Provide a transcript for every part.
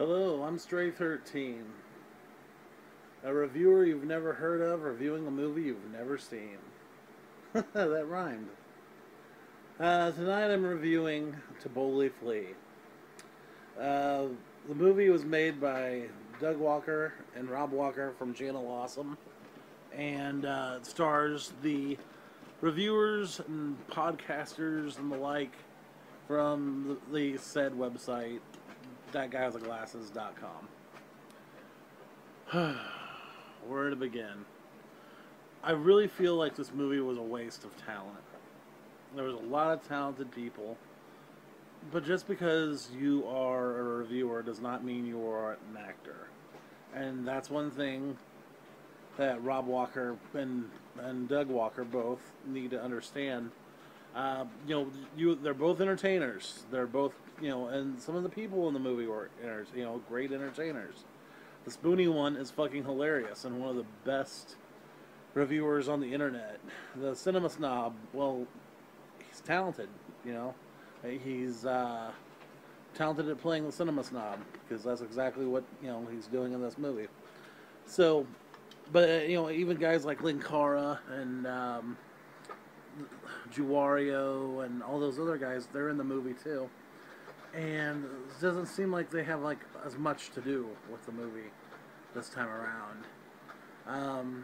Hello, I'm Stray13, a reviewer you've never heard of, reviewing a movie you've never seen. That rhymed. Tonight I'm reviewing To Boldly Flee. Uh, the movie was made by Doug Walker and Rob Walker from Channel Awesome, and it stars the reviewers and podcasters and the like from the said website, thatguywiththeglasses.com. Where to begin? I really feel like this movie was a waste of talent. There was a lot of talented people, but just because you are a reviewer does not mean you are an actor. And that's one thing that Rob Walker and Doug Walker both need to understand. They're both entertainers. They're both, and some of the people in the movie were, great entertainers. The Spoonie one is fucking hilarious and one of the best reviewers on the internet. The Cinema Snob, well, he's talented, He's talented at playing the Cinema Snob because that's exactly what, he's doing in this movie. So, but, even guys like Linkara and Juwario and all those other guys, they're in the movie too. And it doesn't seem like they have as much to do with the movie this time around.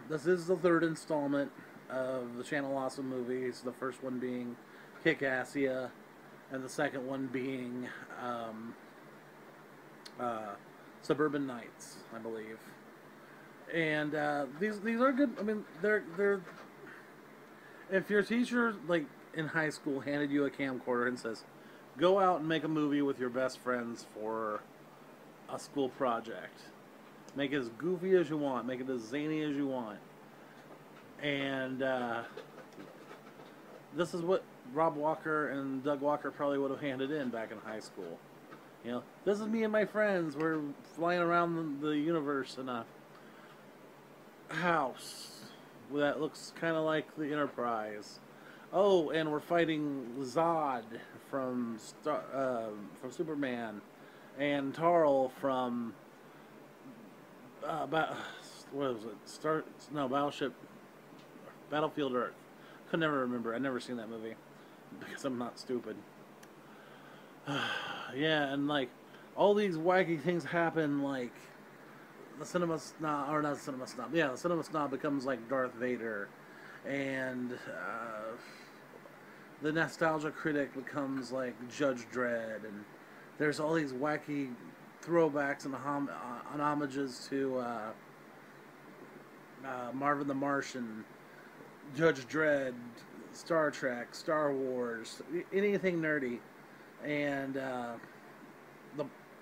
This is the third installment of the Channel Awesome movies. The first one being Kick-Assia, and the second one being Suburban Nights, I believe. And these are good. I mean, they're. If your teacher, in high school, handed you a camcorder and says, "Go out and make a movie with your best friends for a school project. Make it as goofy as you want. Make it as zany as you want." And this is what Rob Walker and Doug Walker probably would have handed in back in high school. This is me and my friends. We're flying around the universe in a house that looks kind of like the Enterprise. Oh, and we're fighting Zod from Superman, and Tarl from what was it? Battlefield Earth. Could never remember. I've never seen that movie because I'm not stupid. Yeah, and all these wacky things happen, the Cinema Snob, or not the Cinema Snob, yeah, the Cinema Snob becomes like Darth Vader, and the Nostalgia Critic becomes like Judge Dredd, and there's all these wacky throwbacks and homages to Marvin the Martian, Judge Dredd, Star Trek, Star Wars, anything nerdy, and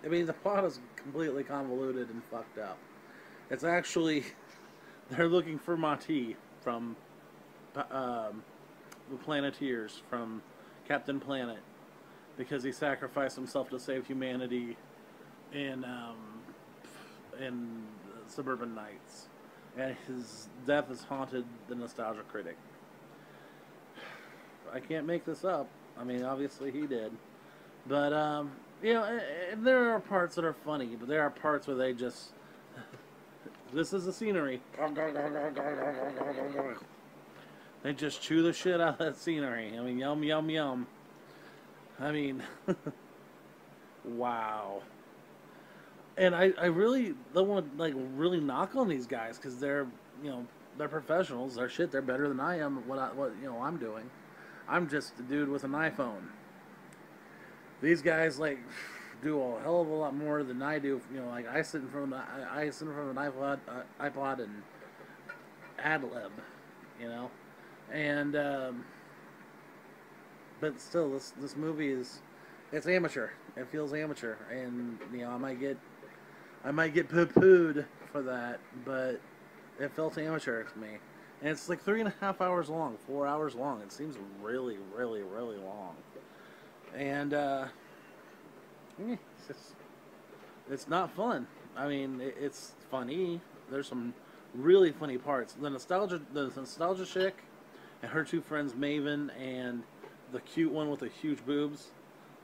the plot is completely convoluted and fucked up. It's actually, they're looking for Mati from the Planeteers, from Captain Planet, because he sacrificed himself to save humanity in Suburban Nights. And his death has haunted the Nostalgia Critic. I can't make this up. I mean, obviously he did. But, there are parts that are funny, but there are parts where they just... This is the scenery. They just chew the shit out of that scenery. I mean, yum, yum, yum. I mean, wow. And I really don't want to, really knock on these guys, because they're, they're professionals. They're shit. They're better than I am at what I'm doing. I'm just a dude with an iPhone. These guys do a hell of a lot more than I do. I sit in front of an iPod and ad-lib, and but still, this movie it's amateur. It feels amateur, and I might get poo-pooed for that, but it felt amateur to me. And it's 3.5 hours long, 4 hours long. It seems really, really, really long. And it's not fun. I mean, it's funny. There's some really funny parts. The nostalgia chick and her two friends, Maven and the cute one with the huge boobs.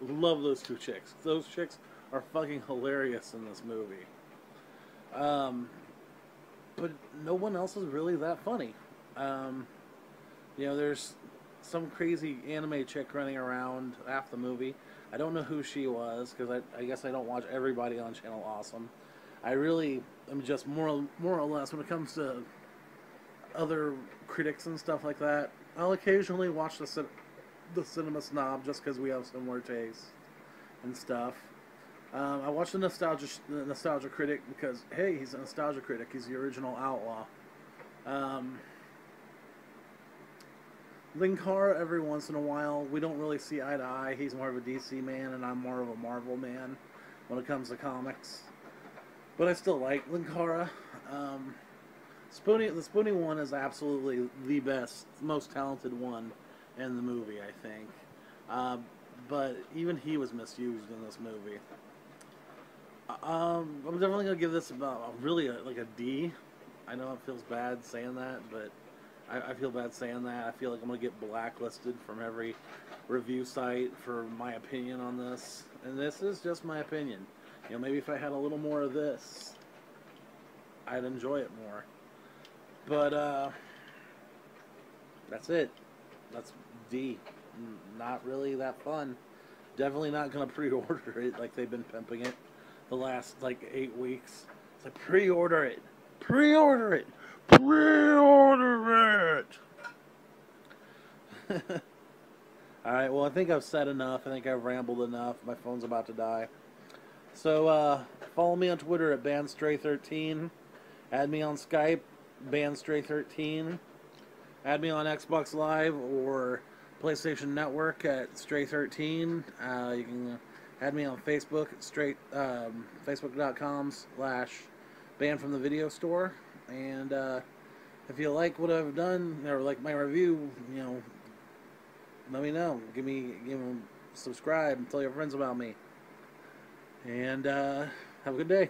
Love those two chicks. Those chicks are fucking hilarious in this movie. Um, but no one else is really that funny. Um, there's some crazy anime chick running around half the movie. I don't know who she was because I guess I don't watch everybody on Channel Awesome. I really am just more or less when it comes to other critics and stuff like that. I'll occasionally watch the Cinema Snob just because we have similar tastes and stuff. I watched the Nostalgia Critic because hey, he's a Nostalgia Critic. He's the original Outlaw. Um, Linkara every once in a while. We don't really see eye to eye. He's more of a DC man, and I'm more of a Marvel man when it comes to comics. But I still like Linkara. The Spoonie one is absolutely the best, most talented one in the movie, I think. But even he was misused in this movie. I'm definitely gonna give this about like a D. I know it feels bad saying that, but I feel bad saying that. I feel like I'm gonna get blacklisted from every review site for my opinion on this, and this is just my opinion. Maybe if I had a little more of this, I'd enjoy it more. But that's it. That's D. Not really that fun. Definitely not gonna pre-order it like they've been pimping it the last like 8 weeks. It's like pre-order it, pre-order it, pre-order it. All right. Well, I think I've said enough. I think I've rambled enough. My phone's about to die. So follow me on Twitter at BandStray13. Add me on Skype, BandStray13. Add me on Xbox Live or PlayStation Network at Stray13. You can add me on Facebook at Facebook.com/Band from the Video Store. And if you like what I've done or like my review, let me know. Give me subscribe and tell your friends about me. And have a good day.